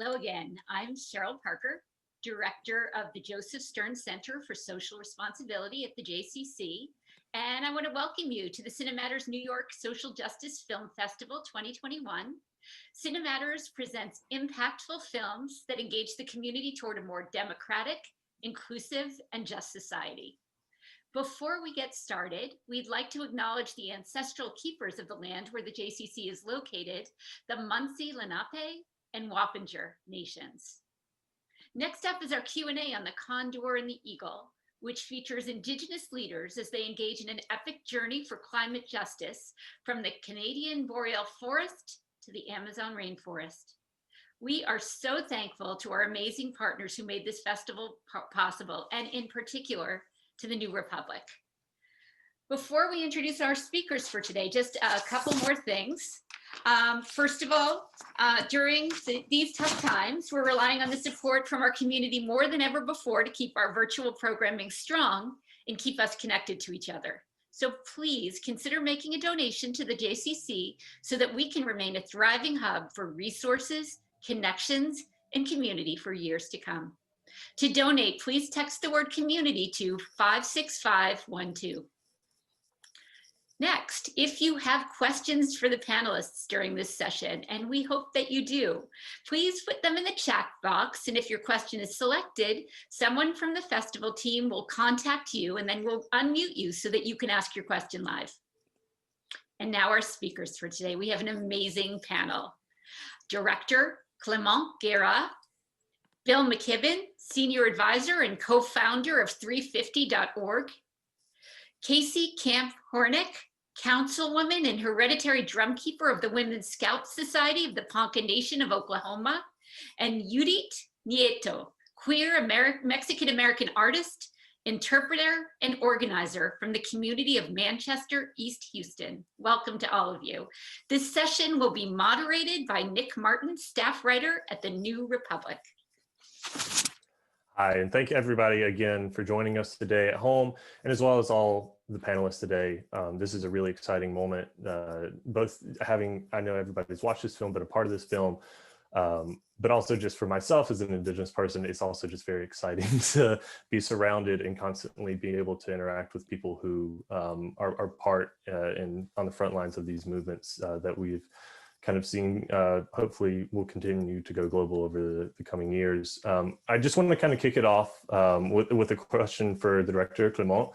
Hello again. I'm Cheryl Parker, Director of the Joseph Stern Center for Social Responsibility at the JCC, and I want to welcome you to the Cinematters New York Social Justice Film Festival 2021. Cinematters presents impactful films that engage the community toward a more democratic, inclusive, and just society. Before we get started, we'd like to acknowledge the ancestral keepers of the land where the JCC is located, the Munsee, Lenape, and Wappinger nations. Next up is our Q&A on the Condor and the Eagle, which features Indigenous leaders as they engage in an epic journey for climate justice from the Canadian boreal forest to the Amazon rainforest. We are so thankful to our amazing partners who made this festival possible, and in particular, to the New Republic. Before we introduce our speakers for today, just a couple more things. First of all, during these tough times, we're relying on the support from our community more than ever before to keep our virtual programming strong and keep us connected to each other. So please consider making a donation to the JCC so that we can remain a thriving hub for resources, connections, and community for years to come. To donate, please text the word community to 56512. Next, if you have questions for the panelists during this session, and we hope that you do, please put them in the chat box. And if your question is selected, someone from the festival team will contact you and then we'll unmute you so that you can ask your question live. And now our speakers for today. We have an amazing panel. Director Clement Guerra, Bill McKibben, Senior Advisor and co-founder of 350.org, Casey Camp Horinek, Councilwoman and Hereditary Drumkeeper of the Womens Scalp Society of the Ponca Nation of Oklahoma, and Yudith Nieto, queer Mexican-American artist, interpreter, and organizer from the community of Manchester, East Houston. Welcome to all of you. This session will be moderated by Nick Martin, staff writer at the New Republic. Hi, and thank you everybody again for joining us today at home, and as well as all the panelists today. This is a really exciting moment, both having, I know everybody's watched this film, but a part of this film, but also just for myself as an Indigenous person, it's also just very exciting to be surrounded and constantly be able to interact with people who are part on the front lines of these movements that we've kind of seen, hopefully will continue to go global over the coming years. I just want to kind of kick it off with a question for the director, Clement.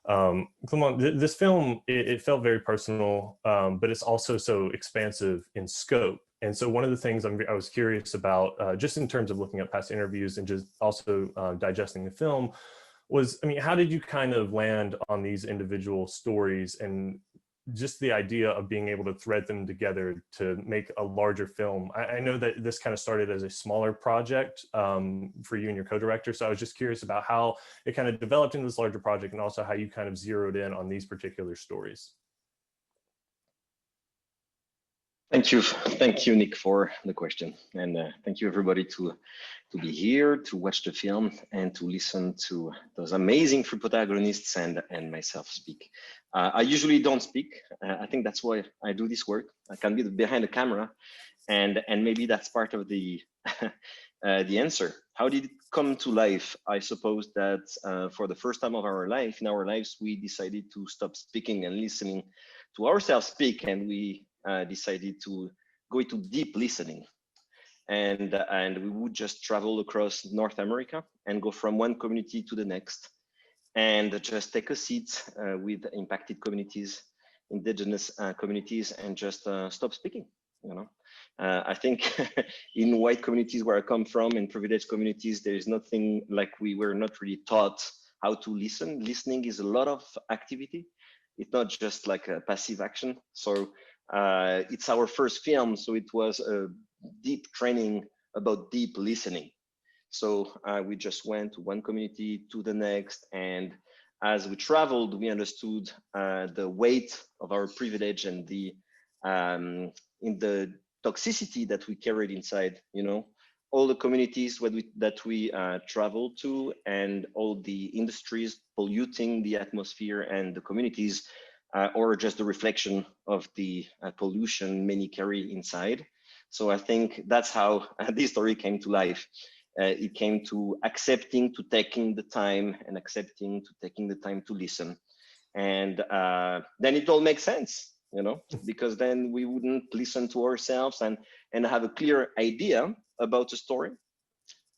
Clement, this film, it felt very personal, but it's also so expansive in scope. And so one of the things I was curious about, just in terms of looking at past interviews and just also digesting the film, was, I mean, how did you kind of land on these individual stories and just the idea of being able to thread them together to make a larger film? I know that this kind of started as a smaller project for you and your co-director. So I was just curious about how it kind of developed into this larger project and also how you kind of zeroed in on these particular stories. Thank you, Nick, for the question, and thank you everybody to be here, to watch the film, and to listen to those amazing three protagonists and myself speak. I usually don't speak. I think that's why I do this work. I can be behind the camera, and maybe that's part of the the answer. How did it come to life? I suppose that for the first time of our life, in our lives, we decided to stop speaking and listening to ourselves speak, and we decided to go into deep listening, and we would just travel across North America and go from one community to the next, and just take a seat with impacted communities, Indigenous communities, and just stop speaking. You know, I think in white communities where I come from, in privileged communities, there is nothing like we were not really taught how to listen. Listening is a lot of activity. It's not just like a passive action. So it's our first film, so it was a deep training about deep listening. So we just went to one community to the next, and as we traveled, we understood the weight of our privilege and the in the toxicity that we carried inside. You know, all the communities that we traveled to, and all the industries polluting the atmosphere and the communities. Or just the reflection of the pollution many carry inside. So I think that's how this story came to life. It came to accepting to taking the time and accepting to taking the time to listen. And then it all makes sense, you know, because then we wouldn't listen to ourselves and have a clear idea about the story.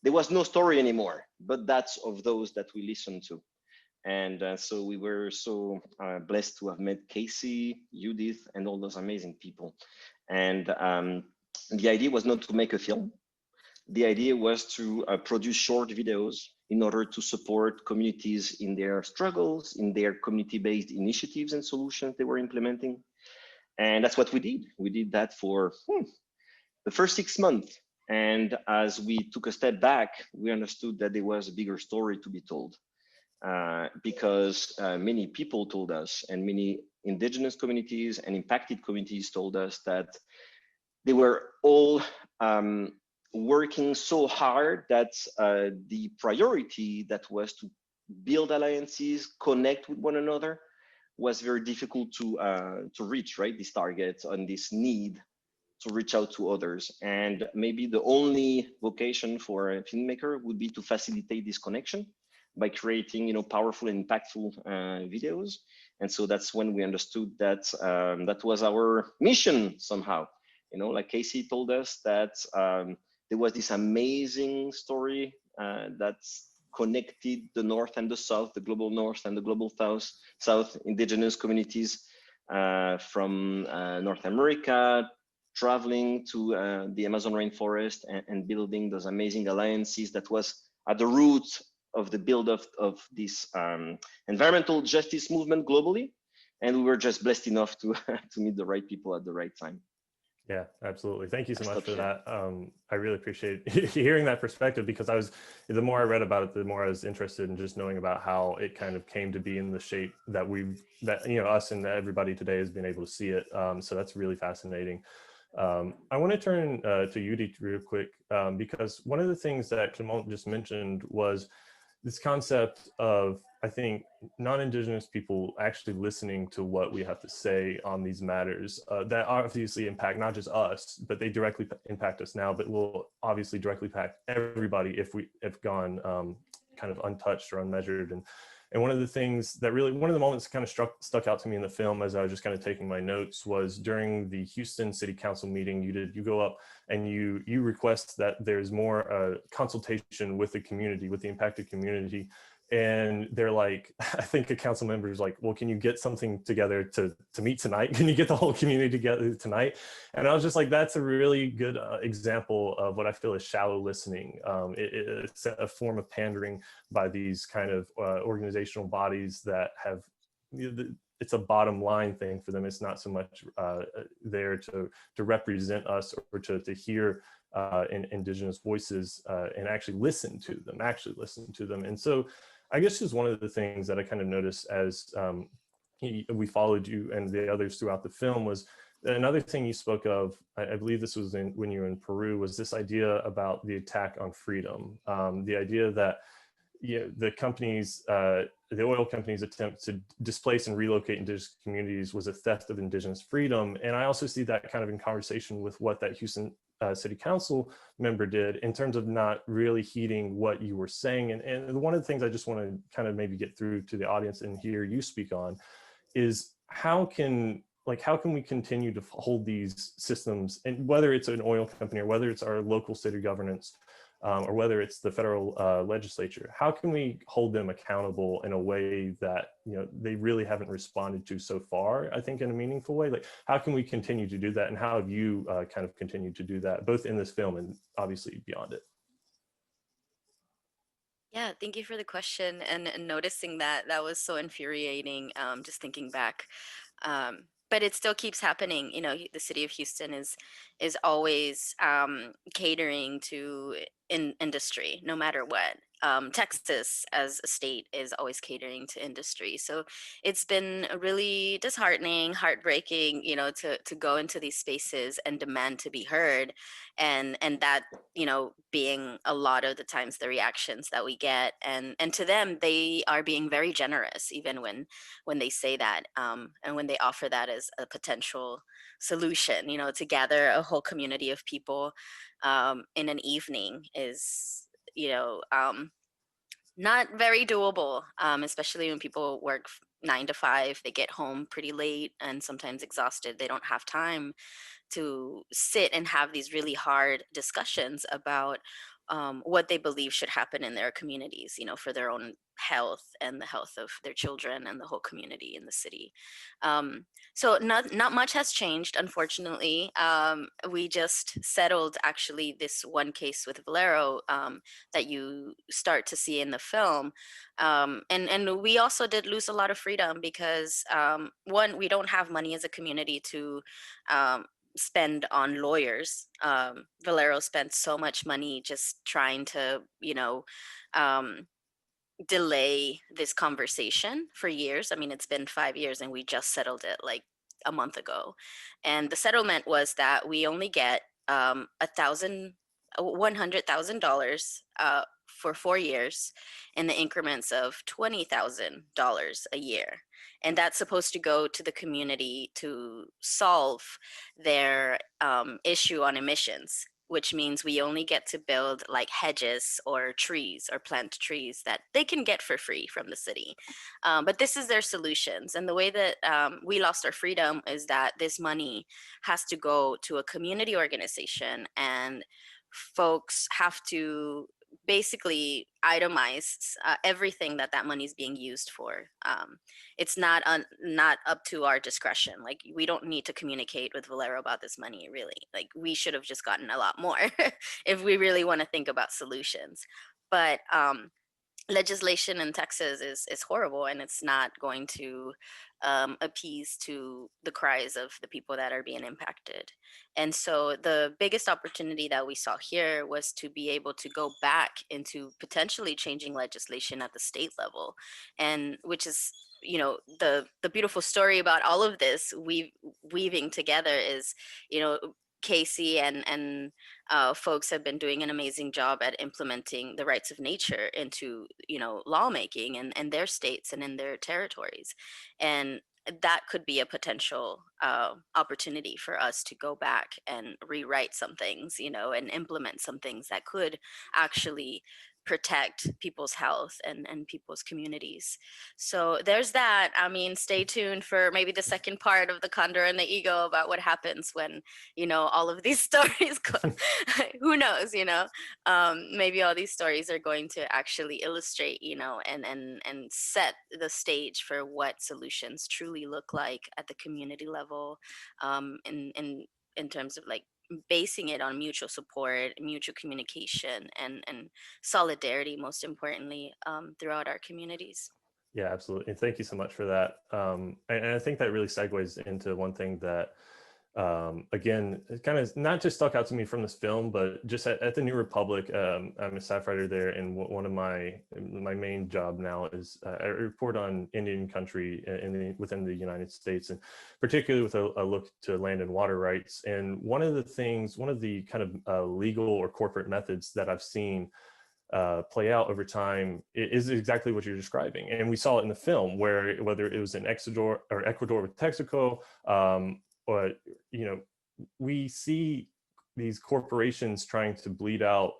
There was no story anymore, but that's of those that we listened to. And so we were so blessed to have met Casey, Judith, and all those amazing people. And the idea was not to make a film. The idea was to produce short videos in order to support communities in their struggles, in their community-based initiatives and solutions they were implementing. And that's what we did. We did that for the first 6 months. And as we took a step back, we understood that there was a bigger story to be told. Because many people told us, and many indigenous communities and impacted communities told us that they were all working so hard that the priority that was to build alliances, connect with one another, was very difficult to reach, right? This target and this need to reach out to others. And maybe the only vocation for a filmmaker would be to facilitate this connection by creating, you know, powerful and impactful videos. And so that's when we understood that that was our mission somehow. You know, like Casey told us that there was this amazing story that's connected the North and the South, the global North and the global South indigenous communities from North America, traveling to the Amazon rainforest and building those amazing alliances that was at the root of the build of this environmental justice movement globally. And we were just blessed enough to meet the right people at the right time. Yeah, absolutely. Thank you so much for that. I really appreciate hearing that perspective, because the more I read about it, the more I was interested in just knowing about how it kind of came to be in the shape that you know, us and everybody today has been able to see it. So that's really fascinating. I want to turn to Yudith real quick, because one of the things that Clement just mentioned was this concept of, I think, non-Indigenous people actually listening to what we have to say on these matters that obviously impact not just us, but they directly impact us now, but will obviously directly impact everybody if we have gone kind of untouched or unmeasured. And one of the things that really, one of the moments that kind of stuck out to me in the film as I was just kind of taking my notes was during the Houston City Council meeting. You go up and you request that there's more consultation with the community, with the impacted community. And they're like, I think a council member is like, well, can you get something together to meet tonight? Can you get the whole community together tonight? And I was just like, that's a really good example of what I feel is shallow listening. It's a form of pandering by these kind of organizational bodies that have, it's a bottom line thing for them. It's not so much there to represent us or to hear Indigenous voices and actually listen to them. And so I guess just one of the things that I kind of noticed as we followed you and the others throughout the film was another thing you spoke of, I believe this was when you were in Peru, was this idea about the attack on freedom. The idea that the companies, the oil companies' attempt to displace and relocate indigenous communities was a theft of indigenous freedom. And I also see that kind of in conversation with what that Houston City Council member did in terms of not really heeding what you were saying. And one of the things I just want to kind of maybe get through to the audience and hear you speak on is how can we continue to hold these systems, and whether it's an oil company or whether it's our local city governance, or whether it's the federal legislature, how can we hold them accountable in a way that, you know, they really haven't responded to so far, I think, in a meaningful way? Like, how can we continue to do that? And how have you kind of continued to do that, both in this film and obviously beyond it? Yeah, thank you for the question, and noticing that was so infuriating, just thinking back. But it still keeps happening. You know, the city of Houston is always catering to industry, no matter what. Texas as a state is always catering to industry. So it's been really disheartening, heartbreaking, to go into these spaces and demand to be heard, and that being a lot of the times the reactions that we get, and to them, they are being very generous even when they say that, and when they offer that as a potential solution, to gather a whole community of people in an evening is not very doable, especially when people work 9 to 5. They get home pretty late and sometimes exhausted. They don't have time to sit and have these really hard discussions about what they believe should happen in their communities, for their own health and the health of their children and the whole community in the city. So not much has changed, unfortunately. We just settled actually this one case with Valero that you start to see in the film. And we also did lose a lot of freedom because one, we don't have money as a community to spend on lawyers. Valero spent so much money just trying to, delay this conversation for years. I mean, it's been 5 years and we just settled it like a month ago. And the settlement was that we only get $100,000 for 4 years in the increments of $20,000 a year. And that's supposed to go to the community to solve their issue on emissions, which means we only get to build like hedges or trees or plant trees that they can get for free from the city. But this is their solutions. And the way that we lost our freedom is that this money has to go to a community organization, and folks have to basically itemize everything that money is being used for. It's not up to our discretion. Like, we don't need to communicate with Valero about this money, really. Like, we should have just gotten a lot more if we really want to think about solutions. But legislation in Texas is horrible, and it's not going to appease to the cries of the people that are being impacted. And so the biggest opportunity that we saw here was to be able to go back into potentially changing legislation at the state level, and which is, the beautiful story about all of this weaving together is, Casey and folks have been doing an amazing job at implementing the rights of nature into, lawmaking and their states and in their territories. And that could be a potential opportunity for us to go back and rewrite some things, and implement some things that could actually protect people's health and people's communities. So there's that. I mean, stay tuned for maybe the second part of the Condor and the Eagle about what happens when, all of these stories go. Who knows, maybe all these stories are going to actually illustrate, and set the stage for what solutions truly look like at the community level, in terms of like basing it on mutual support, mutual communication, and solidarity, most importantly, throughout our communities. Yeah, absolutely. And thank you so much for that. And I think that really segues into one thing that, again, it kind of not just stuck out to me from this film, but just at the New Republic. I'm a staff writer there, and one of my main job now is I report on Indian country within the United States, and particularly with a look to land and water rights. And one of the kind of legal or corporate methods that I've seen play out over time is exactly what you're describing. And we saw it in the film, where whether it was in Ecuador with Texaco, or, we see these corporations trying to bleed out.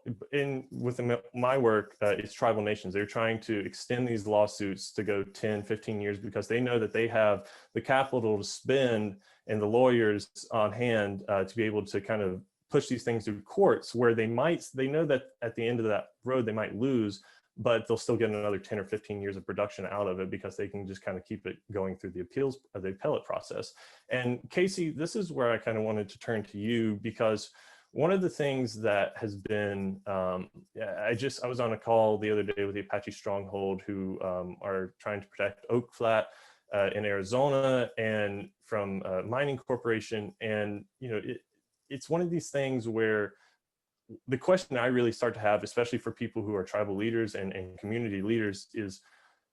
Within my work, it's tribal nations. They're trying to extend these lawsuits to go 10, 15 years because they know that they have the capital to spend and the lawyers on hand to be able to kind of push these things through courts, where they know that at the end of that road they might lose, but they'll still get another 10 or 15 years of production out of it because they can just kind of keep it going through the appellate process. And Casey, this is where I kind of wanted to turn to you, because one of the things that has been, I was on a call the other day with the Apache Stronghold, who are trying to protect Oak Flat in Arizona, and from a mining corporation. And, it's one of these things where the question I really start to have, especially for people who are tribal leaders and community leaders, is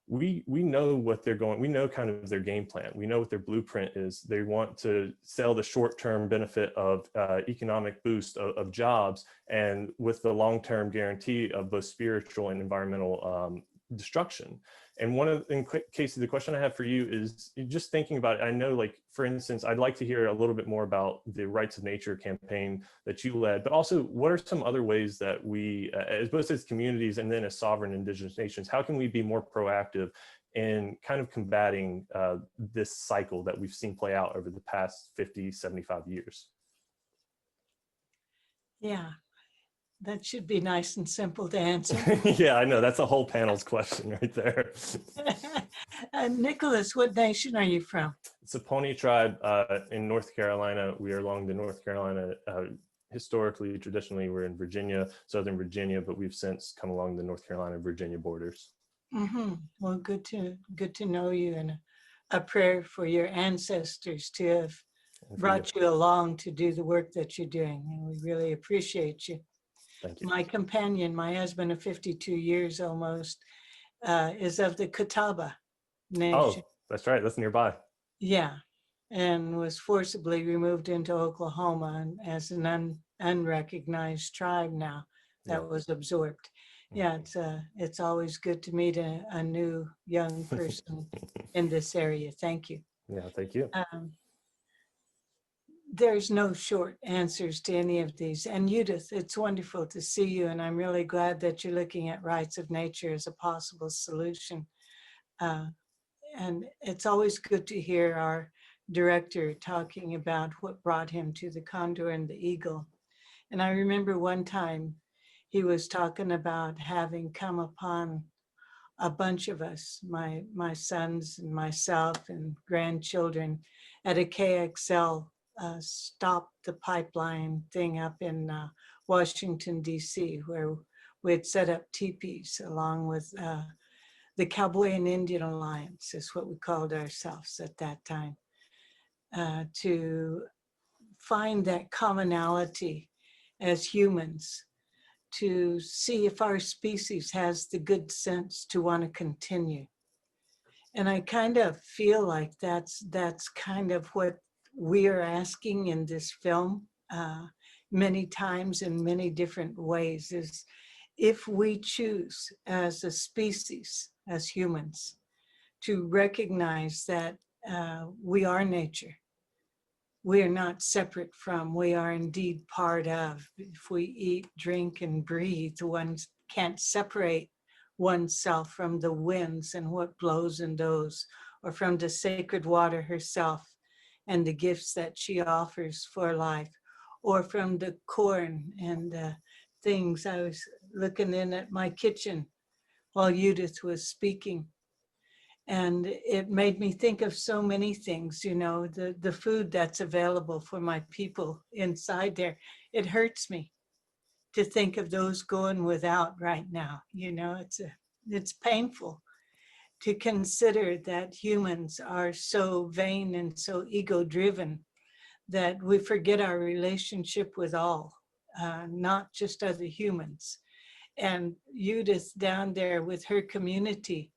we know what they're going, we know kind of their game plan. We know what their blueprint is. They want to sell the short-term benefit of economic boost of jobs, and with the long-term guarantee of both spiritual and environmental destruction. And in Casey, the question I have for you is just thinking about it. I know, like, for instance, I'd like to hear a little bit more about the Rights of Nature campaign that you led, but also what are some other ways that we, as both as communities and then as sovereign indigenous nations, how can we be more proactive in kind of combating this cycle that we've seen play out over the past 50, 75 years? Yeah, that should be nice and simple to answer. Yeah, I know. That's a whole panel's question right there. Nicholas, what nation are you from? It's a Pony tribe in North Carolina. We are along the North Carolina, historically, traditionally, we're in Virginia, Southern Virginia, but we've since come along the North Carolina, Virginia borders. Mm-hmm. Well, good to know you, and a prayer for your ancestors to have brought you along to do the work that you're doing. And we really appreciate you. Thank you. My companion, my husband of 52 years almost, is of the Catawba Nation. Oh, that's right. That's nearby. Yeah, and was forcibly removed into Oklahoma as an unrecognized tribe now that was absorbed. Yeah, it's always good to meet a new young person in this area. Thank you. Yeah, thank you. There's no short answers to any of these. And Yudith, it's wonderful to see you, and I'm really glad that you're looking at rights of nature as a possible solution. And it's always good to hear our director talking about what brought him to the Condor and the Eagle. And I remember one time he was talking about having come upon a bunch of us, my sons and myself and grandchildren, at a KXL stop the pipeline thing up in Washington, D.C., where we had set up teepees along with the Cowboy and Indian Alliance, is what we called ourselves at that time, to find that commonality as humans, to see if our species has the good sense to want to continue. And I kind of feel like that's kind of what we are asking in this film many times in many different ways, is if we choose as a species, as humans, to recognize that we are nature. We are not separate from, we are indeed part of. If we eat, drink, and breathe, one can't separate oneself from the winds and what blows in those, or from the sacred water herself and the gifts that she offers for life, or from the corn and the things. I was looking in at my kitchen while Yudith was speaking, and it made me think of so many things, you know, the food that's available for my people inside there. It hurts me to think of those going without right now. You know, it's painful to consider that humans are so vain and so ego-driven that we forget our relationship with all, not just other humans. And Yudith down there with her community,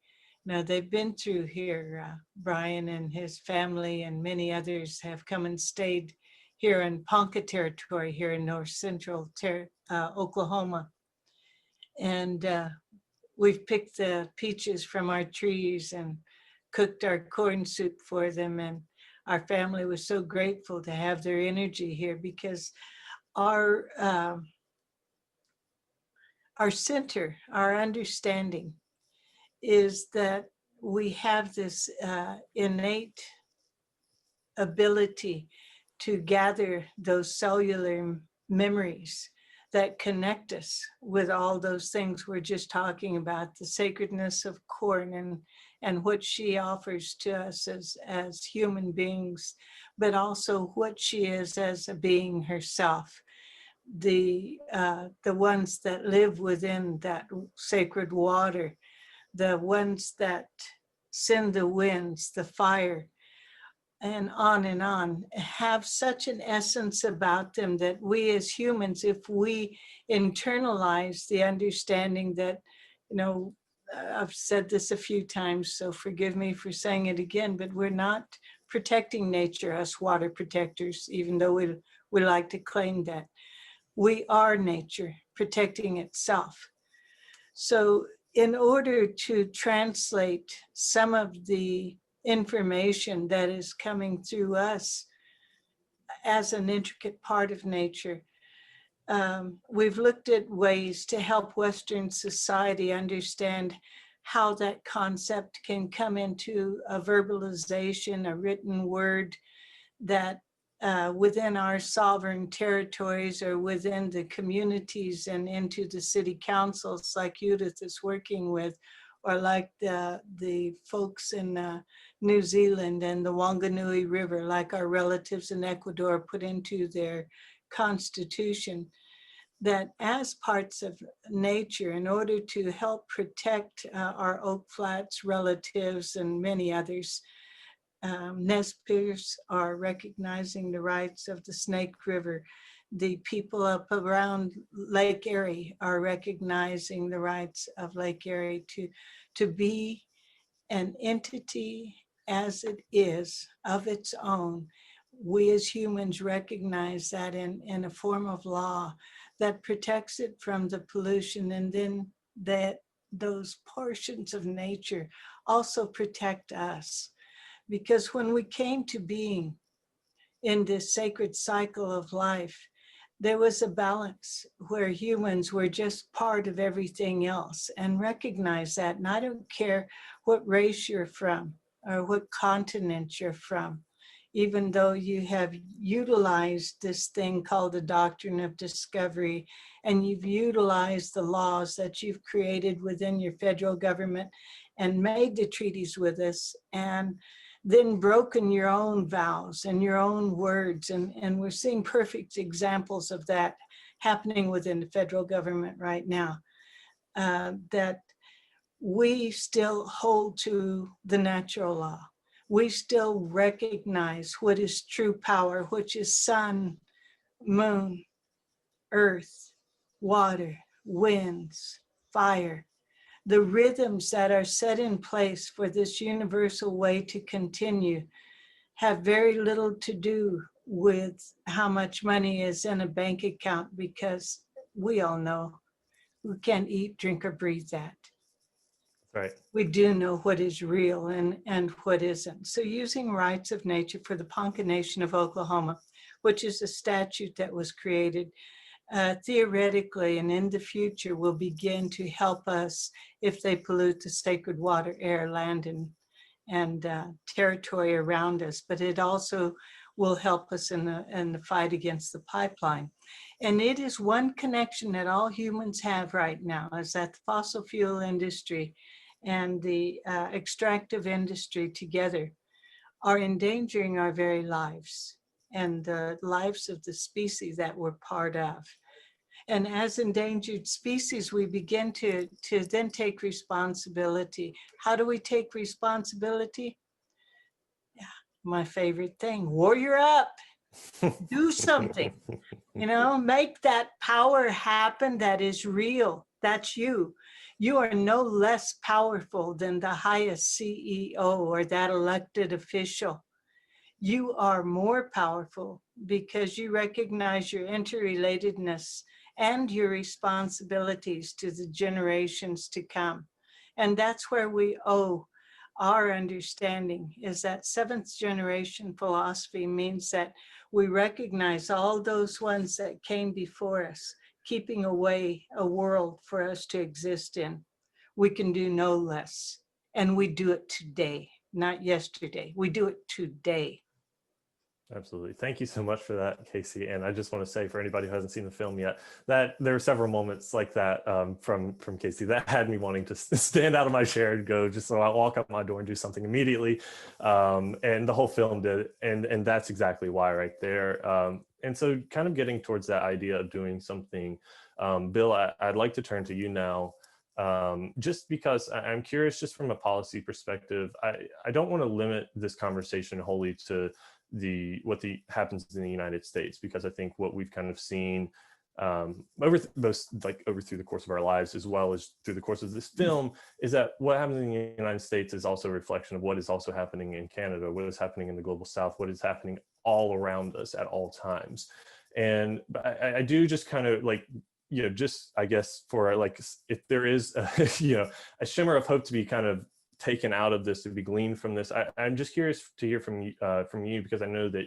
now they've been through here, Brian and his family and many others have come and stayed here in Ponca territory, here in north central Oklahoma. And we've picked the peaches from our trees and cooked our corn soup for them. And our family was so grateful to have their energy here, because our center, our understanding is that we have this innate ability to gather those cellular memories that connect us with all those things we're just talking about, the sacredness of corn and what she offers to us as human beings, but also what she is as a being herself. The ones that live within that sacred water, the ones that send the winds, the fire, and on, have such an essence about them that we as humans, if we internalize the understanding that, you know, I've said this a few times, so forgive me for saying it again, but we're not protecting nature, us water protectors, even though we like to claim that. We are nature protecting itself. So in order to translate some of the information that is coming through us as an intricate part of nature, we've looked at ways to help Western society understand how that concept can come into a verbalization, a written word that within our sovereign territories or within the communities and into the city councils like Yudith is working with, or like the folks in New Zealand and the Wanganui River, like our relatives in Ecuador put into their constitution, that as parts of nature, in order to help protect our Oak Flats relatives and many others, Nez Perce are recognizing the rights of the Snake River. The people up around Lake Erie are recognizing the rights of Lake Erie to be an entity as it is of its own. We as humans recognize that in a form of law that protects it from the pollution, and then that those portions of nature also protect us. Because when we came to being in this sacred cycle of life, there was a balance where humans were just part of everything else, and recognize that. And I don't care what race you're from or what continent you're from, even though you have utilized this thing called the doctrine of discovery, and you've utilized the laws that you've created within your federal government and made the treaties with us, and then broken your own vows and your own words. And we're seeing perfect examples of that happening within the federal government right now, that we still hold to the natural law. We still recognize what is true power, which is sun, moon, earth, water, winds, fire. The rhythms that are set in place for this universal way to continue have very little to do with how much money is in a bank account, because we all know we can't eat, drink, or breathe that. Right. We do know what is real and what isn't. So using rights of nature for the Ponca Nation of Oklahoma, which is a statute that was created theoretically and in the future will begin to help us if they pollute the sacred water, air, land, and territory around us. But it also will help us in the fight against the pipeline. And it is one connection that all humans have right now, is that the fossil fuel industry and the extractive industry together are endangering our very lives and the lives of the species that we're part of. And as endangered species, we begin to then take responsibility. How do we take responsibility? Yeah, my favorite thing, warrior up, do something, you know, make that power happen that is real. That's you. You are no less powerful than the highest CEO or that elected official. You are more powerful because you recognize your interrelatedness and your responsibilities to the generations to come. And that's where we owe our understanding, is that seventh generation philosophy means that we recognize all those ones that came before us, keeping away a world for us to exist in. We can do no less. And we do it today, not yesterday. We do it today. Absolutely. Thank you so much for that, Casey. And I just want to say, for anybody who hasn't seen the film yet, that there are several moments like that from Casey that had me wanting to stand out of my chair and go, just so I walk out my door and do something immediately. And the whole film did. And that's exactly why right there. And so kind of getting towards that idea of doing something, Bill, I'd like to turn to you now. just because I'm curious, just from a policy perspective, I don't want to limit this conversation wholly to what happens in the United States, because I think what we've kind of seen over through the course of our lives, as well as through the course of this film, is that what happens in the United States is also a reflection of what is also happening in Canada, what is happening in the global South, what is happening all around us at all times. And I do just kind of like, just, I guess, for like, if there is a shimmer of hope to be kind of taken out of this, to be gleaned from this, I'm just curious to hear from you, because I know that,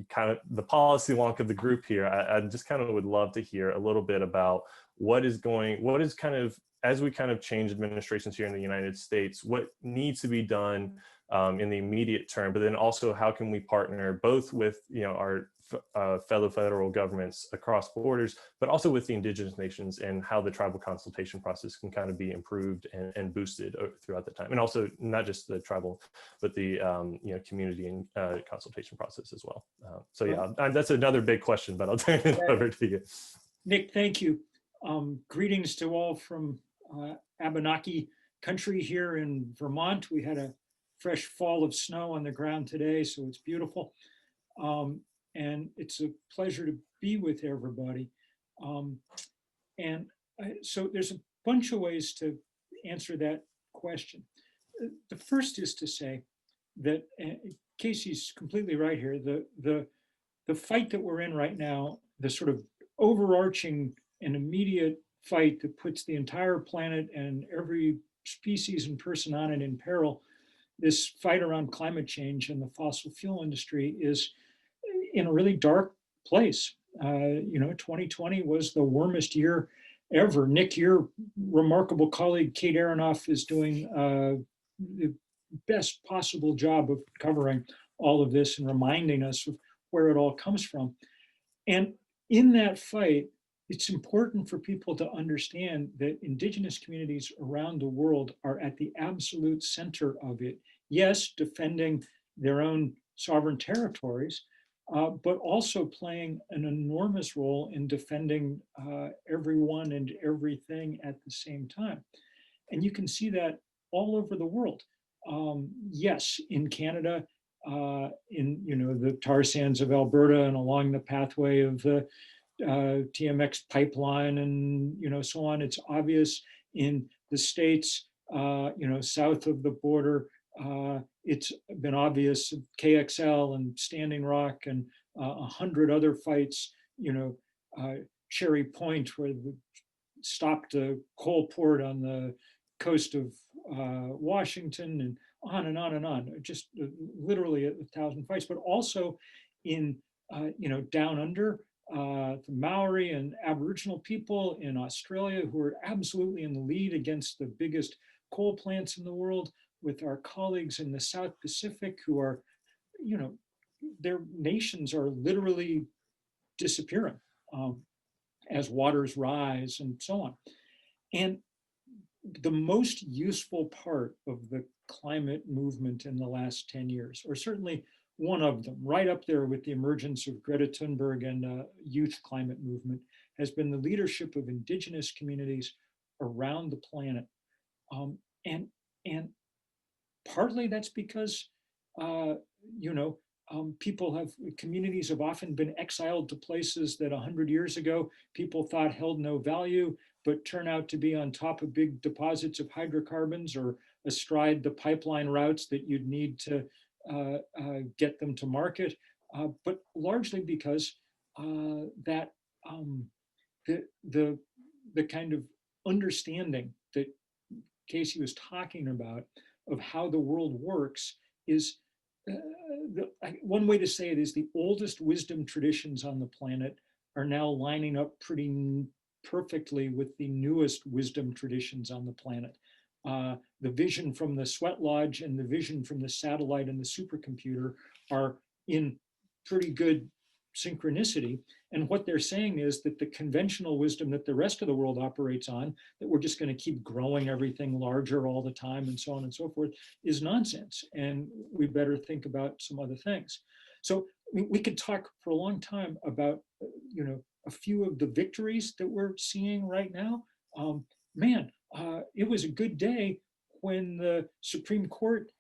kind of the policy wonk of the group here. I just kind of would love to hear a little bit about what is kind of, as we kind of change administrations here in the United States, what needs to be done in the immediate term, but then also how can we partner both with our fellow federal governments across borders, but also with the indigenous nations, and how the tribal consultation process can kind of be improved and boosted throughout the time, and also not just the tribal, but the community and consultation process as well. So yeah, that's another big question, but I'll turn it over to you. Nick, thank you. Greetings to all from Abenaki country here in Vermont. We had a fresh fall of snow on the ground today, so it's beautiful. And it's a pleasure to be with everybody. So there's a bunch of ways to answer that question. The first is to say that Casey's completely right here. The fight that we're in right now, the sort of overarching and immediate fight that puts the entire planet and every species and person on it in peril, this fight around climate change and the fossil fuel industry, is in a really dark place. 2020 was the warmest year ever. Nick, your remarkable colleague, Kate Aronoff, is doing the best possible job of covering all of this and reminding us of where it all comes from. And in that fight, it's important for people to understand that indigenous communities around the world are at the absolute center of it. Yes, defending their own sovereign territories, but also playing an enormous role in defending everyone and everything at the same time. And you can see that all over the world. Yes, in Canada, in the tar sands of Alberta and along the pathway of the TMX pipeline and so on. It's obvious in the States, south of the border. It's been obvious KXL and Standing Rock and 100 other fights, Cherry Point, where they stopped a coal port on the coast of Washington, and on and on and on. Just literally 1,000 fights, but also in, down under, the Maori and Aboriginal people in Australia, who are absolutely in the lead against the biggest coal plants in the world, with our colleagues in the South Pacific, who are, their nations are literally disappearing as waters rise and so on. And the most useful part of the climate movement in the last 10 years, or certainly one of them, right up there with the emergence of Greta Thunberg and youth climate movement, has been the leadership of indigenous communities around the planet. And partly that's because, communities have often been exiled to places that 100 years ago people thought held no value, but turn out to be on top of big deposits of hydrocarbons or astride the pipeline routes that you'd need to get them to market, but largely because the kind of understanding that Casey was talking about of how the world works is, one way to say it is, the oldest wisdom traditions on the planet are now lining up pretty perfectly with the newest wisdom traditions on the planet. The vision from the sweat lodge and the vision from the satellite and the supercomputer are in pretty good synchronicity. And what they're saying is that the conventional wisdom that the rest of the world operates on, that we're just going to keep growing everything larger all the time and so on and so forth, is nonsense. And we better think about some other things. So we could talk for a long time about, a few of the victories that we're seeing right now. man, it was a good day when the Supreme Court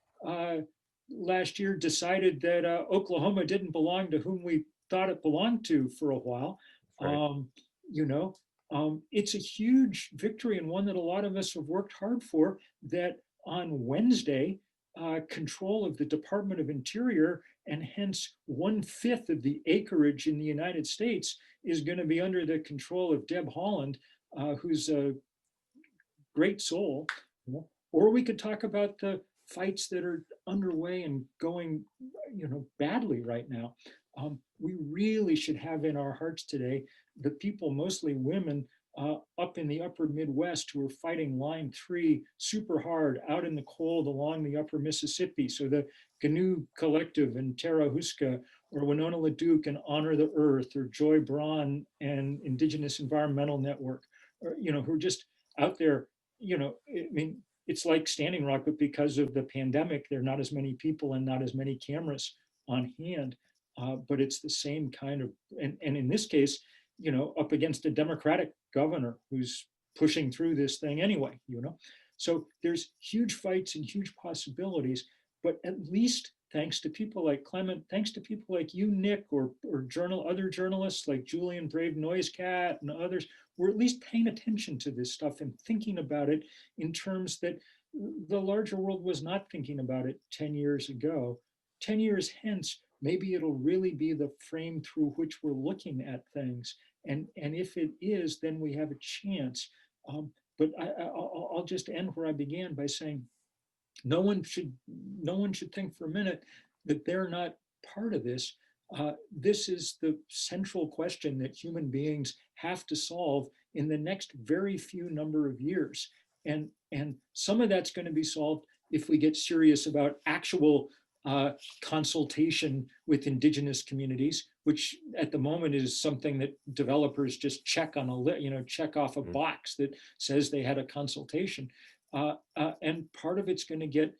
last year decided that Oklahoma didn't belong to whom we thought it belonged to for a while. Right. You know, it's a huge victory and one that a lot of us have worked hard for, that on Wednesday, control of the Department of Interior and hence 1/5 of the acreage in the United States is going to be under the control of Deb Haaland, who's a great soul. Or we could talk about the fights that are underway and going, badly right now. We really should have in our hearts today the people, mostly women, up in the upper Midwest, who are fighting Line 3 super hard out in the cold along the upper Mississippi. So the GNU Collective and Terra Huska, or Winona LaDuke and Honor the Earth, or Joy Braun and Indigenous Environmental Network, or, who are just out there, I mean, it's like Standing Rock, but because of the pandemic, there are not as many people and not as many cameras on hand. But it's the same kind of, and in this case, up against a Democratic governor who's pushing through this thing anyway, So there's huge fights and huge possibilities, but at least thanks to people like Clement, thanks to people like you, Nick, or other journalists like Julian Brave Noisecat and others, we're at least paying attention to this stuff and thinking about it in terms that the larger world was not thinking about it 10 years ago. 10 years hence, maybe it'll really be the frame through which we're looking at things. And if it is, then we have a chance. But I'll just end where I began by saying, no one should think for a minute that they're not part of this. This is the central question that human beings have to solve in the next very few number of years. And some of that's going to be solved if we get serious about actual consultation with indigenous communities, which at the moment is something that developers just check on check off a box that says they had a consultation. And part of it's going to get,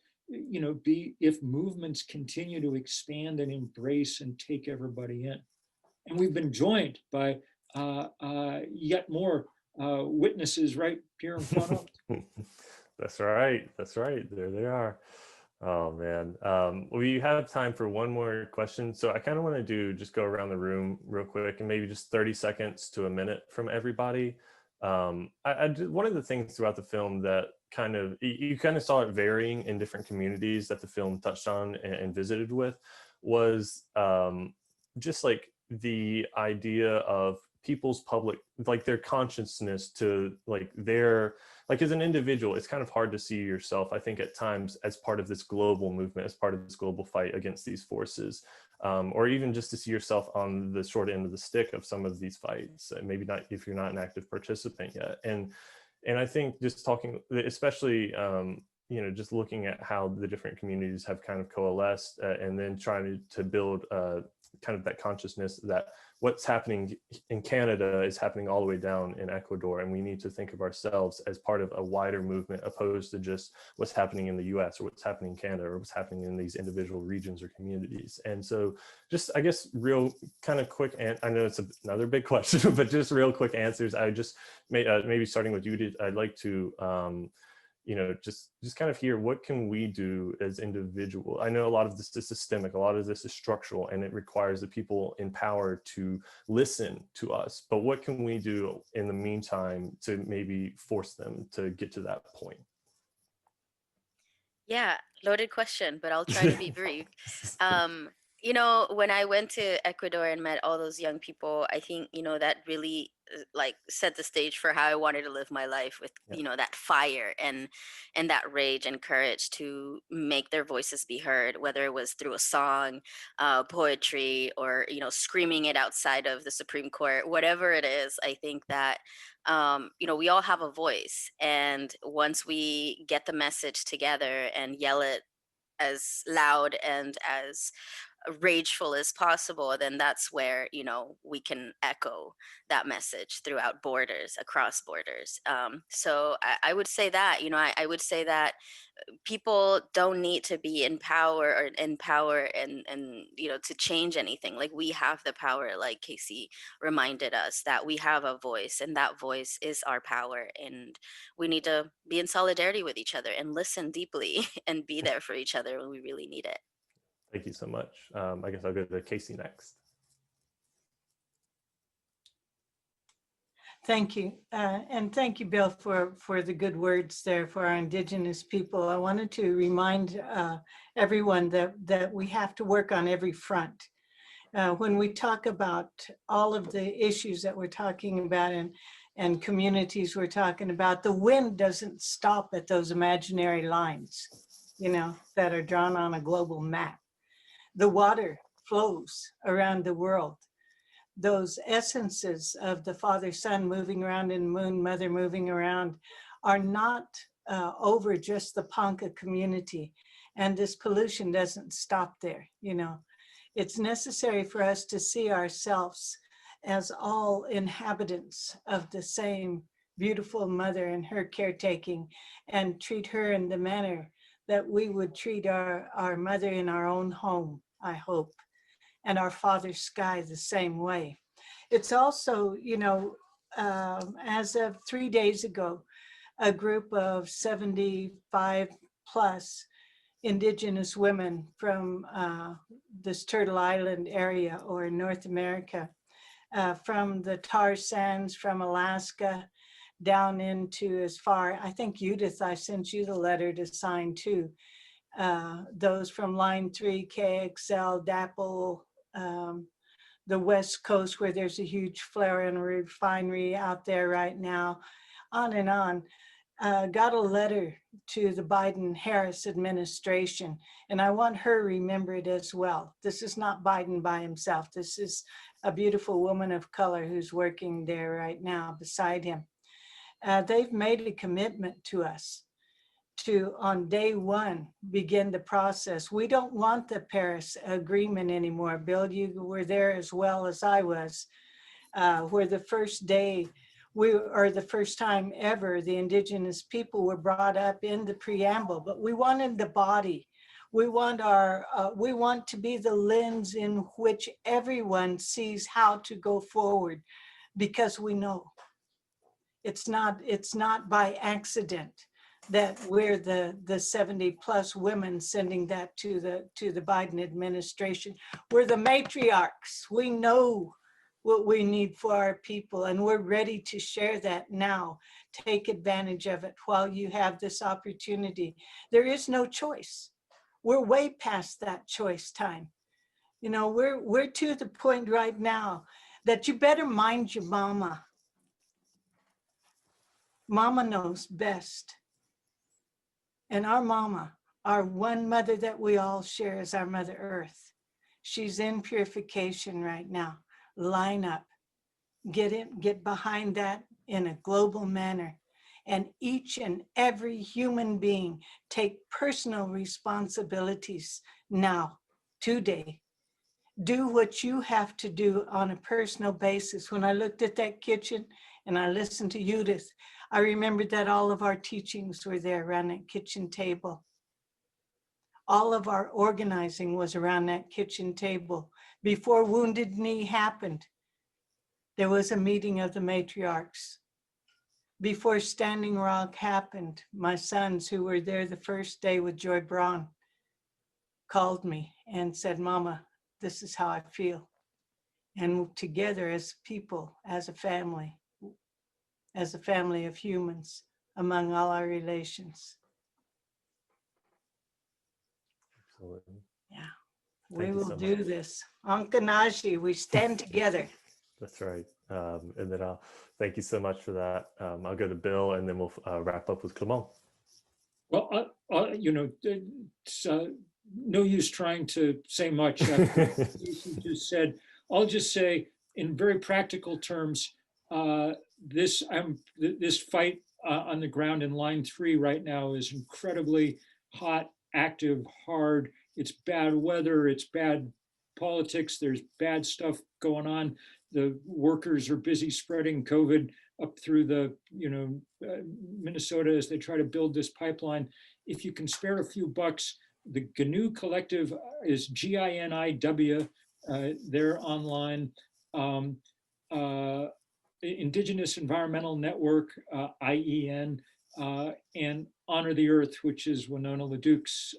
be if movements continue to expand and embrace and take everybody in. And we've been joined by yet more witnesses right here in front of us. That's right. That's right. There they are. Oh, man. We have time for one more question. So I kind of want to just go around the room real quick and maybe just 30 seconds to a minute from everybody. One of the things throughout the film that you kind of saw it varying in different communities that the film touched on and visited with was just like the idea of people's public, like their consciousness to as an individual, it's kind of hard to see yourself, I think, at times as part of this global movement, as part of this global fight against these forces, or even just to see yourself on the short end of the stick of some of these fights, maybe not if you're not an active participant yet. And I think just talking, especially, just looking at how the different communities have kind of coalesced and then trying to build kind of that consciousness that what's happening in Canada is happening all the way down in Ecuador, and we need to think of ourselves as part of a wider movement opposed to just what's happening in the US or what's happening in Canada or what's happening in these individual regions or communities. And so just, I guess, real kind of quick, and I know it's another big question, but just real quick answers. I just maybe starting with Yudith, I'd like to just kind of hear, what can we do as individuals? I know a lot of this is systemic, a lot of this is structural, and it requires the people in power to listen to us. But what can we do in the meantime to maybe force them to get to that point? Yeah, loaded question, but I'll try to be brief. When I went to Ecuador and met all those young people, I think, that really set the stage for how I wanted to live my life with, that fire and that rage and courage to make their voices be heard, whether it was through a song, poetry, or, screaming it outside of the Supreme Court, whatever it is. I think that, we all have a voice. And once we get the message together and yell it as loud and as rageful as possible, then that's where, you know, we can echo that message throughout borders, across borders. So I would say that, you know, I would say that people don't need to be in power or in power and you know, to change anything. Like, we have the power, like Casey reminded us, that we have a voice, and that voice is our power, and we need to be in solidarity with each other and listen deeply and be there for each other when we really need it. Thank you so much. I guess I'll go to Casey next. Thank you. And thank you, Bill, for the good words there for our Indigenous people. I wanted to remind everyone that we have to work on every front. When we talk about all of the issues that we're talking about and communities we're talking about, the wind doesn't stop at those imaginary lines, you know, that are drawn on a global map. The water flows around the world. Those essences of the Father, Son moving around and Moon, Mother moving around are not over just the Ponca community. And this pollution doesn't stop there, you know. It's necessary for us to see ourselves as all inhabitants of the same beautiful mother and her caretaking, and treat her in the manner that we would treat our mother in our own home, I hope, and our Father Sky the same way. It's also, you know, as of 3 days ago, a group of 75 plus Indigenous women from this Turtle Island area or North America, from the tar sands from Alaska down into as far, I think Yudith, I sent you the letter to sign too. Those from Line 3, KXL, DAPL, the West Coast where there's a huge flare and refinery out there right now, on and on. Got a letter to the Biden-Harris administration, and I want her remembered as well. This is not Biden by himself. This is a beautiful woman of color who's working there right now beside him. They've made a commitment to us to, on day one, begin the process. We don't want the Paris Agreement anymore. Bill, you were there as well as I was, where the first day, the first time ever, the Indigenous people were brought up in the preamble, but we wanted the body. We want we want to be the lens in which everyone sees how to go forward, because we know it's not by accident that we're the 70 plus women sending that to the Biden administration. We're the matriarchs. We know what we need for our people, and we're ready to share that now. Take advantage of it while you have this opportunity. There is no choice. We're way past that choice time. You know, we're to the point right now that you better mind your mama. Mama knows best. And our mama, our one mother that we all share, is our Mother Earth. She's in purification right now. Line up, get behind that in a global manner. And each and every human being take personal responsibilities now, today. Do what you have to do on a personal basis. When I looked at that kitchen and I listened to Yudith, I remembered that all of our teachings were there around that kitchen table. All of our organizing was around that kitchen table. Before Wounded Knee happened, there was a meeting of the matriarchs. Before Standing Rock happened, my sons, who were there the first day with Joy Braun, called me and said, Mama, this is how I feel. And together as people, as a family of humans, among all our relations. Absolutely. Yeah, Thank we you will so do much. this. Ankanaji, we stand together. That's right. And then I'll thank you so much for that. I'll go to Bill, and then we'll wrap up with Clement. Well, you know, it's no use trying to say much. You just said. I'll just say, in very practical terms, this fight on the ground in Line 3 right now is incredibly hot, active, hard. It's bad weather. It's bad politics. There's bad stuff going on. The workers are busy spreading COVID up through the, Minnesota as they try to build this pipeline. If you can spare a few bucks, the GNU Collective is GINIW. They're online. Indigenous Environmental Network, IEN, and Honor the Earth, which is Winona LaDuke's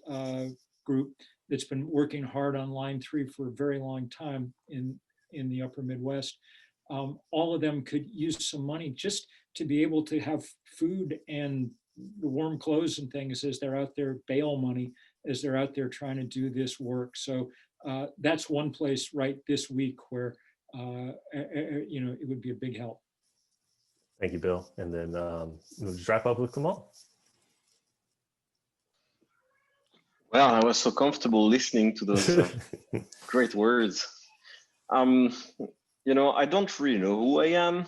group that's been working hard on Line 3 for a very long time in the upper Midwest. All of them could use some money just to be able to have food and warm clothes and things as they're out there, bail money, as they're out there trying to do this work. So that's one place right this week where it would be a big help. Thank you, Bill. And then we'll just wrap up with Clement. Well, I was so comfortable listening to those great words. I don't really know who I am.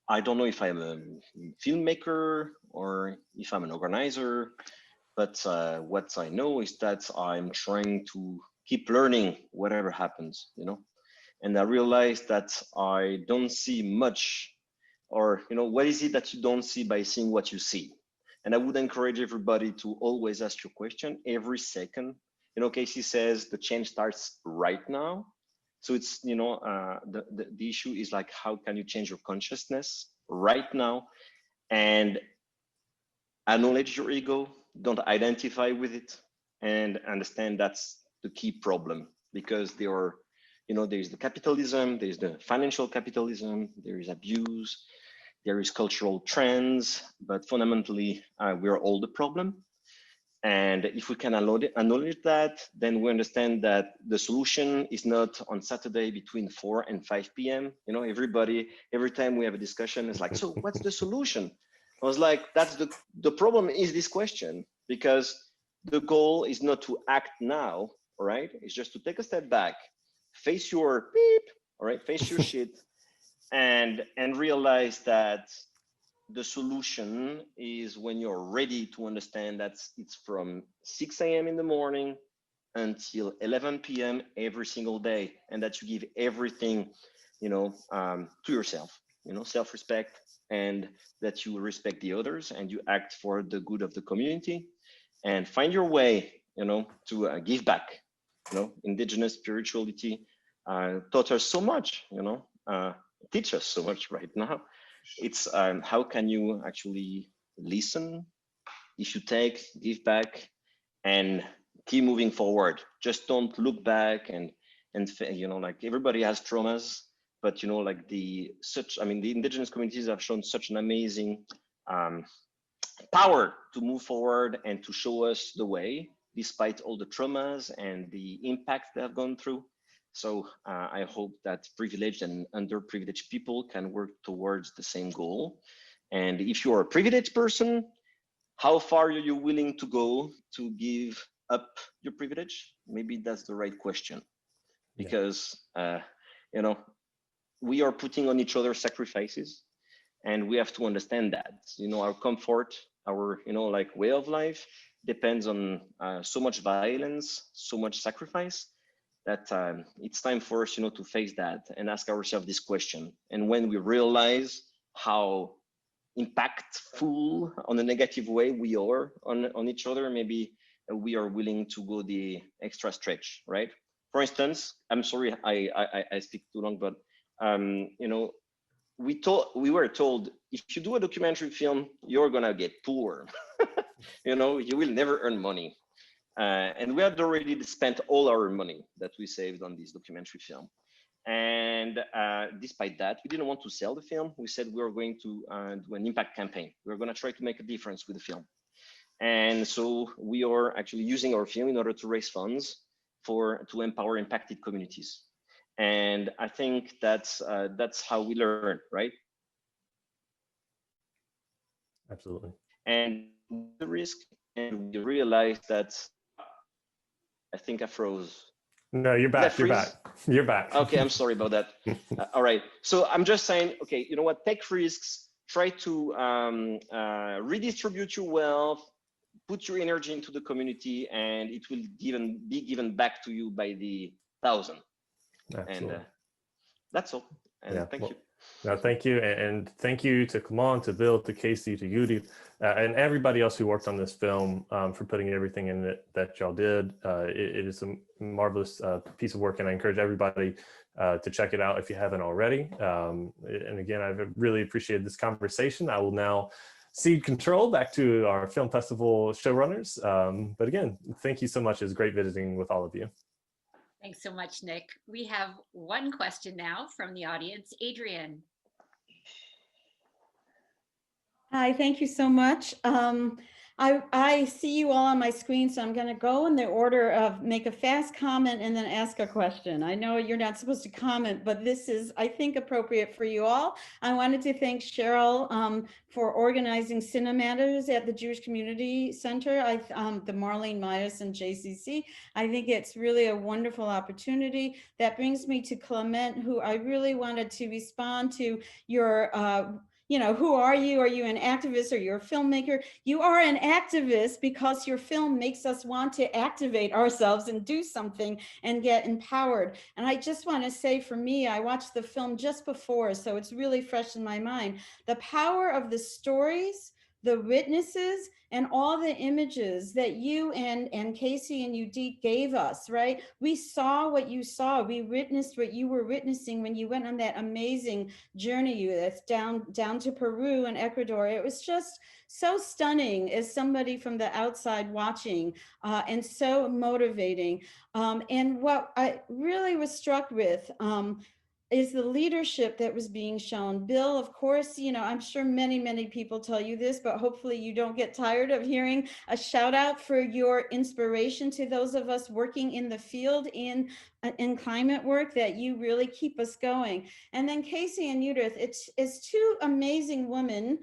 I don't know if I'm a filmmaker or if I'm an organizer, but what I know is that I'm trying to keep learning whatever happens, And I realized that I don't see much, or, what is it that you don't see by seeing what you see? And I would encourage everybody to always ask your question every second. Casey says the change starts right now. So it's, the issue is like, how can you change your consciousness right now and acknowledge your ego, don't identify with it, and understand that's the key problem, because there are, there's the capitalism, there's the financial capitalism, there is abuse, there is cultural trends, but fundamentally, we're all the problem. And if we can acknowledge that, then we understand that the solution is not on Saturday between 4 and 5 p.m. Everybody, every time we have a discussion, is like, so what's the solution? I was like, that's the problem is this question, because the goal is not to act now, all right? It's just to take a step back, face your beep, all right? Face your shit, and realize that the solution is when you're ready to understand that it's from 6 a.m. in the morning until 11 p.m. every single day, and that you give everything, to yourself, self-respect, and that you respect the others and you act for the good of the community, and find your way, to give back. Indigenous spirituality taught us so much, teach us so much right now. It's how can you actually listen, if you take, give back, and keep moving forward. Just don't look back and like everybody has traumas, but the indigenous communities have shown such an amazing power to move forward and to show us the way, despite all the traumas and the impact they have gone through. So I hope that privileged and underprivileged people can work towards the same goal. And if you're a privileged person, how far are you willing to go to give up your privilege? Maybe that's the right question, because we are putting on each other sacrifices, and we have to understand that our comfort, our way of life depends on so much violence, so much sacrifice, that it's time for us to face that and ask ourselves this question. And when we realize how impactful on a negative way we are on each other, maybe we are willing to go the extra stretch, right? For instance, I'm sorry I speak too long, but we were told, if you do a documentary film, you're gonna get poor. You will never earn money. And we had already spent all our money that we saved on this documentary film. And despite that, we didn't want to sell the film. We said we were going to do an impact campaign. We were going to try to make a difference with the film. And so we are actually using our film in order to raise funds to empower impacted communities. And I think that's how we learn, right? Absolutely. And the risk, and we realized that, I think I froze. No, you're back. You're back. You're back. Okay, I'm sorry about that. All right. So I'm just saying, okay, take risks, try to redistribute your wealth, put your energy into the community, and it will be given back to you by the thousand. Absolutely. And that's all. And thank you. No, thank you. And thank you to Clement, to Bill, to Casey, to Yudith, and everybody else who worked on this film for putting everything in it that y'all did. It is a marvelous piece of work, and I encourage everybody to check it out if you haven't already. And again, I've really appreciated this conversation. I will now cede control back to our film festival showrunners. But again, thank you so much. It's great visiting with all of you. Thanks so much, Nick. We have one question now from the audience. Adrienne. Hi, thank you so much. I see you all on my screen, so I'm going to go in the order of make a fast comment and then ask a question. I know you're not supposed to comment, but this is, I think, appropriate for you all. I wanted to thank Cheryl for organizing Cinematters at the Jewish Community Center, the Marlene Myers and JCC. I think it's really a wonderful opportunity. That brings me to Clement, who I really wanted to respond to your who are you? Are you an activist or you're a filmmaker? You are an activist because your film makes us want to activate ourselves and do something and get empowered. And I just want to say, for me, I watched the film just before, so it's really fresh in my mind. The power of the stories, the witnesses, and all the images that you and Casey and Yudith gave us, right? We saw what you saw. We witnessed what you were witnessing when you went on that amazing journey that's down to Peru and Ecuador. It was just so stunning as somebody from the outside watching, and so motivating. And what I really was struck with is the leadership that was being shown. Bill, of course, I'm sure many people tell you this, but hopefully you don't get tired of hearing a shout out for your inspiration to those of us working in the field in climate work, that you really keep us going. And then Casey and Yudith, it's two amazing women,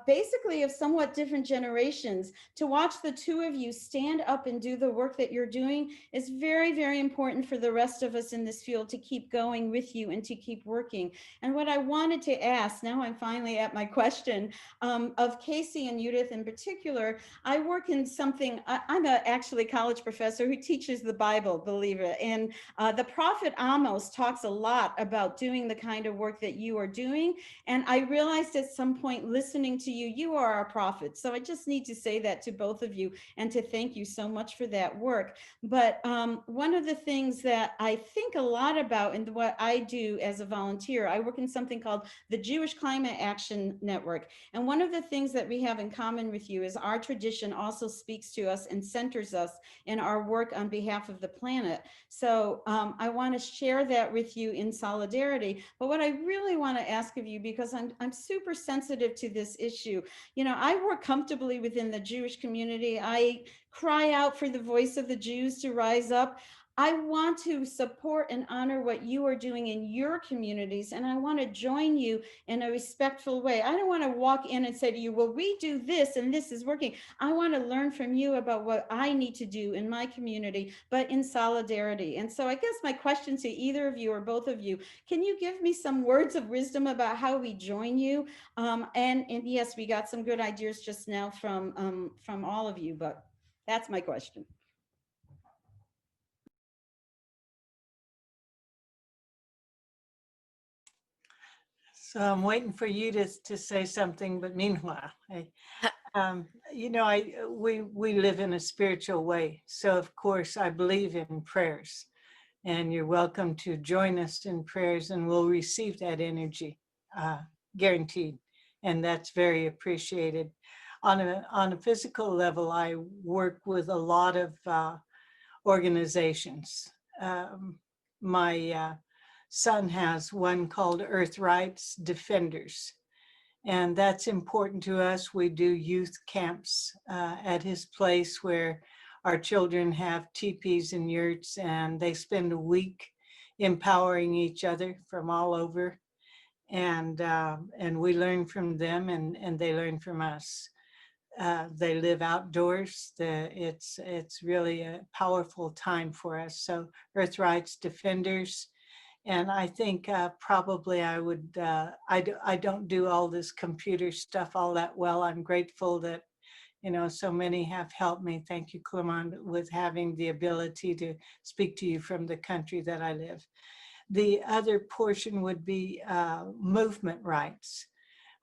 basically of somewhat different generations. To watch the two of you stand up and do the work that you're doing is very important for the rest of us in this field to keep going with you and to keep working. And what I wanted to ask, now I'm finally at my question, of Casey and Yudith in particular, I work in something, I'm actually college professor who teaches the Bible, believe it. And the prophet Amos talks a lot about doing the kind of work that you are doing. And I realized at some point listening to you, you are a prophet. So I just need to say that to both of you and to thank you so much for that work. But one of the things that I think a lot about in what I do as a volunteer, I work in something called the Jewish Climate Action Network. And one of the things that we have in common with you is our tradition also speaks to us and centers us in our work on behalf of the planet. So I want to share that with you in solidarity. But what I really want to ask of you, because I'm super sensitive to this issue, I work comfortably within the Jewish community. I cry out for the voice of the Jews to rise up. I want to support and honor what you are doing in your communities, and I want to join you in a respectful way. I don't want to walk in and say to you, well, we do this and this is working. I want to learn from you about what I need to do in my community, but in solidarity. And so I guess my question to either of you or both of you, can you give me some words of wisdom about how we join you? And yes, we got some good ideas just now from all of you, but that's my question. So I'm waiting for you to say something, but meanwhile, we live in a spiritual way. So of course I believe in prayers, and you're welcome to join us in prayers, and we'll receive that energy, guaranteed. And that's very appreciated. On a physical level, I work with a lot of organizations. My son has one called Earth Rights Defenders, and that's important to us. We do youth camps at his place where our children have teepees and yurts, and they spend a week empowering each other from all over, and we learn from them, and they learn from us. They live outdoors. It's really a powerful time for us. So Earth Rights Defenders. And I think probably I would, I don't do all this computer stuff all that well. I'm grateful that So many have helped me. Thank you, Clement, with having the ability to speak to you from the country that I live. The other portion would be movement rights,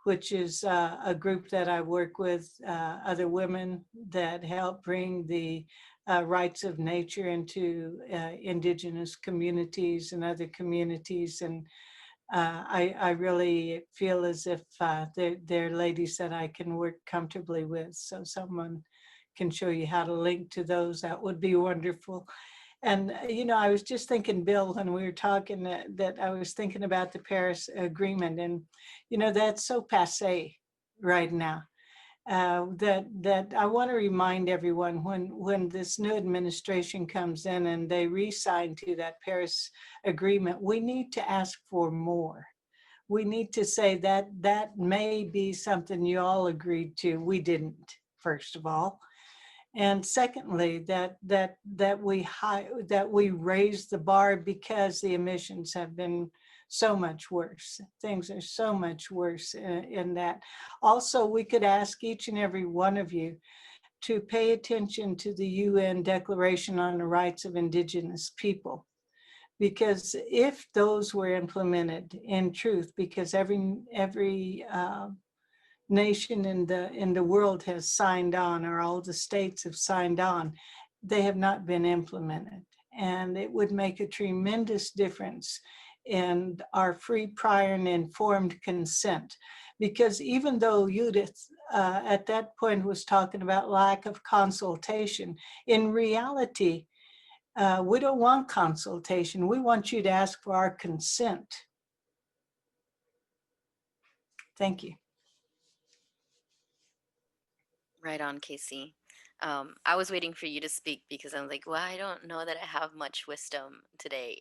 which is a group that I work with, other women that help bring the rights of nature into indigenous communities and other communities. And I really feel as if they're ladies that I can work comfortably with. So someone can show you how to link to those. That would be wonderful. And, I was just thinking, Bill, when we were talking, that I was thinking about the Paris Agreement. And, that's so passé right now. That I want to remind everyone, when this new administration comes in and they re-sign to that Paris Agreement, we need to ask for more. We need to say that may be something you all agreed to. We didn't, first of all. And secondly, that we raise the bar, because the emissions have been so much worse. Things are so much worse in that. Also, we could ask each and every one of you to pay attention to the UN Declaration on the Rights of Indigenous People, because if those were implemented in truth, because every nation in the world has signed on, or all the states have signed on, they have not been implemented. And it would make a tremendous difference in our free, prior, and informed consent. Because even though Yudith at that point was talking about lack of consultation, in reality, we don't want consultation. We want you to ask for our consent. Thank you. Right on, Casey. I was waiting for you to speak because I'm like, well, I don't know that I have much wisdom today.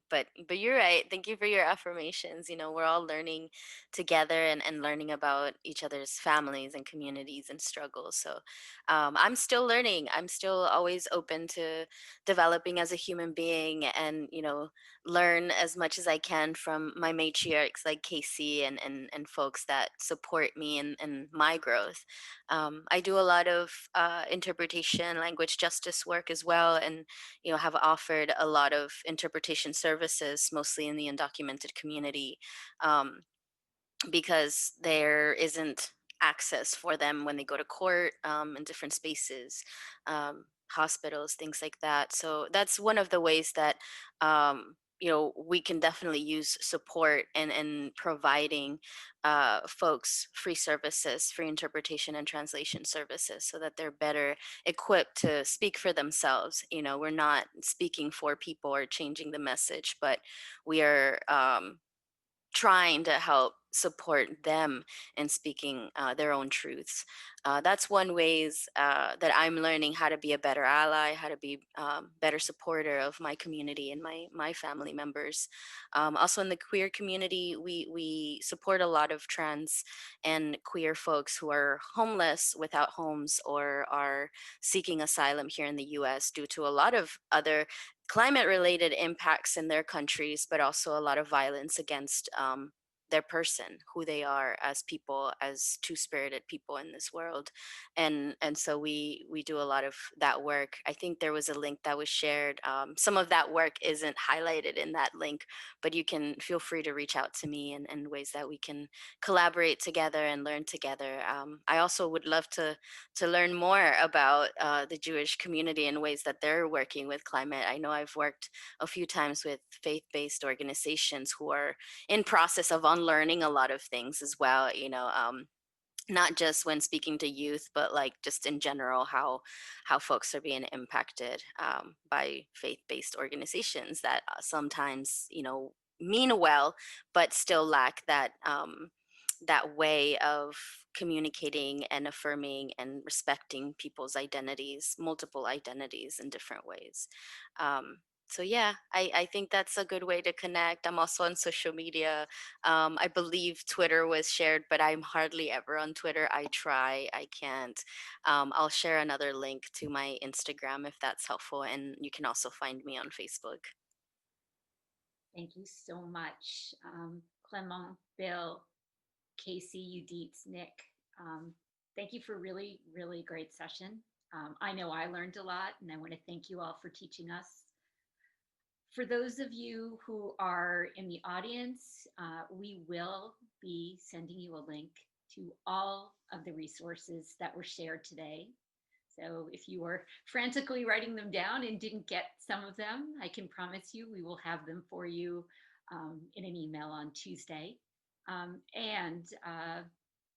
But you're right. Thank you for your affirmations. We're all learning together and learning about each other's families and communities and struggles. So I'm still learning. I'm still always open to developing as a human being, and learn as much as I can from my matriarchs like Casey and folks that support me in my growth. I do a lot of interpretation, language justice work as well, and have offered a lot of interpretation services, mostly in the undocumented community, because there isn't access for them when they go to court, in different spaces, hospitals, things like that. So that's one of the ways that we can definitely use support in providing folks free services, free interpretation and translation services, so that they're better equipped to speak for themselves. We're not speaking for people or changing the message, but we are trying to help support them in speaking their own truths. That's one ways that I'm learning how to be a better ally, how to be better supporter of my community and my family members. Also in the queer community, we support a lot of trans and queer folks who are homeless, without homes, or are seeking asylum here in the US due to a lot of other climate related impacts in their countries, but also a lot of violence against their person, who they are as people, as two-spirited people in this world. And so we do a lot of that work. I think there was a link that was shared. Some of that work isn't highlighted in that link, but you can feel free to reach out to me in ways that we can collaborate together and learn together. I also would love to learn more about the Jewish community in ways that they're working with climate. I know I've worked a few times with faith-based organizations who are in process of unlearning a lot of things as well, not just when speaking to youth, but like just in general, how folks are being impacted by faith-based organizations that sometimes mean well, but still lack that way of communicating and affirming and respecting people's identities, multiple identities in different ways. So yeah, I think that's a good way to connect. I'm also on social media. I believe Twitter was shared, but I'm hardly ever on Twitter. I try, I can't. I'll share another link to my Instagram if that's helpful. And you can also find me on Facebook. Thank you so much, Clement, Bill, Casey, Yudith, Nick. Thank you for a really, really great session. I know I learned a lot, and I want to thank you all for teaching us. For those of you who are in the audience, we will be sending you a link to all of the resources that were shared today. So if you were frantically writing them down and didn't get some of them, I can promise you we will have them for you in an email on Tuesday.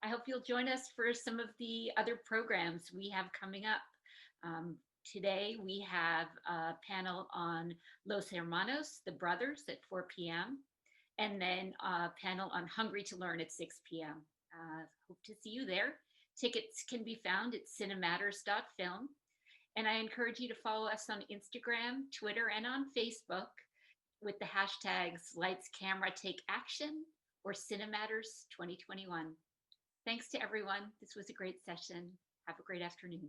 I hope you'll join us for some of the other programs we have coming up. Today we have a panel on Los Hermanos, the brothers, at 4 p.m. and then a panel on Hungry to Learn at 6 p.m. Hope to see you there. Tickets can be found at cinematters.film. And I encourage you to follow us on Instagram, Twitter, and on Facebook with the hashtags Lights, Camera, Take Action or Cinematters 2021. Thanks to everyone. This was a great session. Have a great afternoon.